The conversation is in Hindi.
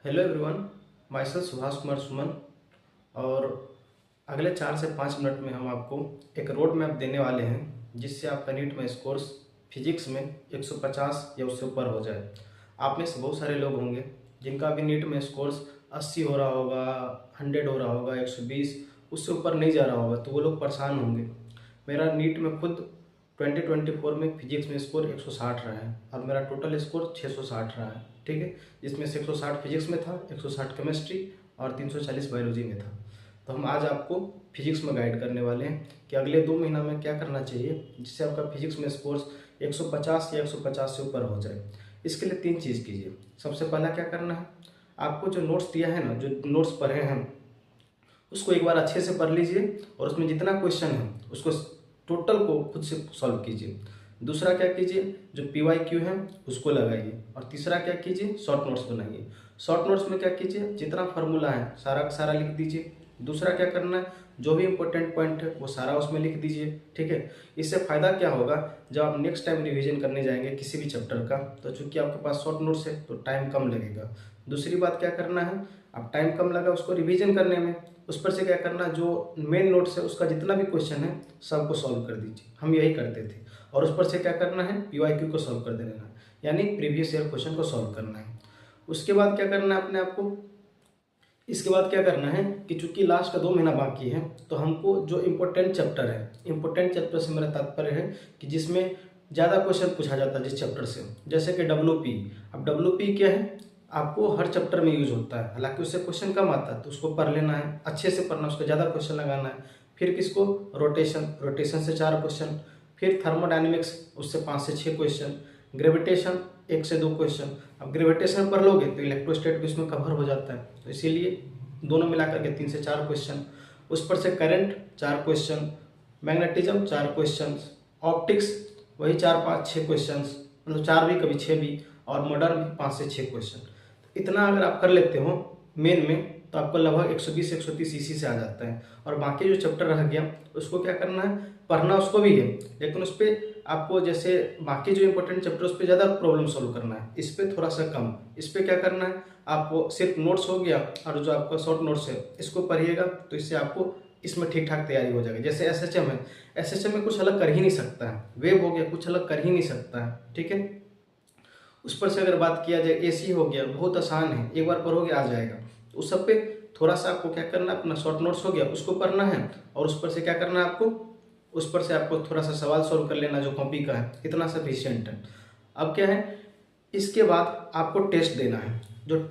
Hello everyone, myself Subhash Kumar Suman. और अगले 4 से 5 मिनट में हम आपको एक रोड मैप देने वाले हैं जिससे आपका नीट में स्कोर्स फिजिक्स में 150 या उससे ऊपर हो जाए। आप में से बहुत सारे लोग होंगे जिनका अभी नीट में स्कोर्स 80 हो रहा होगा, 100 हो रहा होगा, 120 उससे ऊपर नहीं जा रहा होगा, तो वो लोग परेशान होंगे। मेरा नीट में खुद 2024 में फिजिक्स में स्कोर 160 रहा है और मेरा टोटल स्कोर 660 रहा है। ठीक है, जिसमें से 160 फिजिक्स में था, 160 केमिस्ट्री और 340 बायोलॉजी में था। तो हम आज आपको फिजिक्स में गाइड करने वाले हैं कि अगले 2 महीना में क्या करना चाहिए जिससे आपका फिजिक्स में स्कोर्स 150 या 150 से ऊपर हो जाए। इसके लिए 3 चीज़ कीजिए। सबसे पहला क्या करना है, आपको जो नोट्स दिया है ना, जो नोट्स पढ़े हैं उसको एक बार अच्छे से पढ़ लीजिए और उसमें जितना क्वेश्चन है उसको टोटल को खुद से सॉल्व कीजिए। दूसरा क्या कीजिए, जो PYQ है उसको लगाइए। और तीसरा क्या कीजिए, शॉर्ट नोट्स बनाइए। शॉर्ट नोट्स में क्या कीजिए, जितना फार्मूला है सारा का सारा लिख दीजिए। दूसरा क्या करना है, जो भी इंपॉर्टेंट पॉइंट है वो सारा उसमें लिख दीजिए। ठीक है, इससे फ़ायदा क्या होगा, जब आप नेक्स्ट टाइम रिवीजन करने जाएंगे किसी भी चैप्टर का, तो चूंकि आपके पास शॉर्ट नोट्स है तो टाइम कम लगेगा। दूसरी बात क्या करना है, आप टाइम कम लगा उसको रिवीजन करने में, उस पर से क्या करना, जो मेन नोट्स है उसका जितना भी क्वेश्चन है सबको सॉल्व कर दीजिए। हम यही करते थे। और उस पर से क्या करना है, PYQ को सॉल्व कर देना, यानी प्रीवियस ईयर क्वेश्चन को सॉल्व करना है। उसके बाद क्या करना है अपने आप को, इसके बाद क्या करना है कि चूंकि लास्ट का 2 महीना बाकी है तो हमको जो इम्पोर्टेंट चैप्टर है, इम्पोर्टेंट चैप्टर से मेरा तात्पर्य है कि जिसमें ज़्यादा क्वेश्चन पूछा जाता है जिस चैप्टर से, जैसे कि WP। अब WP क्या है, आपको हर चैप्टर में यूज होता है, हालांकि उससे क्वेश्चन कम आता है तो उसको पढ़ लेना है, अच्छे से पढ़ना, उसको ज़्यादा क्वेश्चन लगाना है। फिर किसको, रोटेशन से 4 क्वेश्चन। फिर थर्मोडाइनमिक्स, उससे 5 से 6 क्वेश्चन। ग्रेविटेशन 1 से 2 क्वेश्चन। अब ग्रेविटेशन पढ़ लोगे तो इलेक्ट्रोस्टैटिक भी इसमें कवर हो जाता है, तो इसीलिए दोनों मिलाकर के 3 से 4 क्वेश्चन। उस पर से current 4 question, magnetism 4 question, optics वही 4 5 6 क्वेश्चन, मतलब 4 भी कभी 6 भी, और मॉडर्न भी 5 से 6 क्वेश्चन। इतना अगर आप कर लेते हो मेन में तो आपको लगभग 120 130 इसी से आ जाता है। और बाकी जो चैप्टर रह गया उसको क्या करना है, पढ़ना उसको भी है, लेकिन उस पर आपको जैसे बाकी जो इंपॉर्टेंट चैप्टर उस पर ज़्यादा प्रॉब्लम सॉल्व करना है, इस पर थोड़ा सा कम। इस पर क्या करना है, आपको सिर्फ नोट्स हो गया और जो आपका शॉर्ट नोट्स है इसको पढ़िएगा, तो इससे आपको इसमें ठीक ठाक तैयारी हो जाएगी। जैसे SHM है, SHM में कुछ अलग कर ही नहीं सकता है, वेब हो गया कुछ अलग कर ही नहीं सकता है। ठीक है, उस पर से अगर बात किया जाए, AC हो गया, बहुत आसान है, एक बार पढ़ोगे आ जाएगा। तो उस सब पे थोड़ा सा आपको क्या करना है, अपना शॉर्ट नोट्स हो गया उसको पढ़ना है, और उस पर से क्या करना है आपको, उस पर से आपको थोड़ा सा सवाल सॉल्व कर लेना जो कॉपी का है, इतना सफिशिएंट है। अब क्या है, इसके बाद आपको टेस्ट देना है। जो